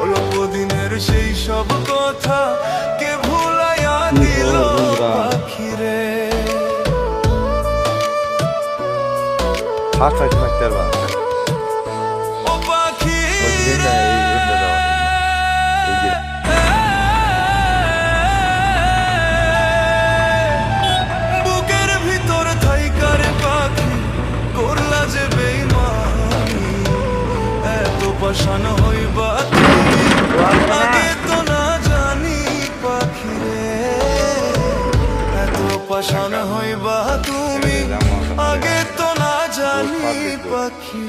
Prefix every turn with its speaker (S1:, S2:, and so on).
S1: অল্প দিনের সেই সব কথা কে ভুলাইয়া দিল পাখিরে। ও পাখি বুকের ভিতর থাইকার পাখি করলা যে বেইমানি, এত পাষাণ হইবা তুমি আগে তো না জানি পাখিরে, এত পাষাণ হইবা তুমি আগে তো না জানি পাখি।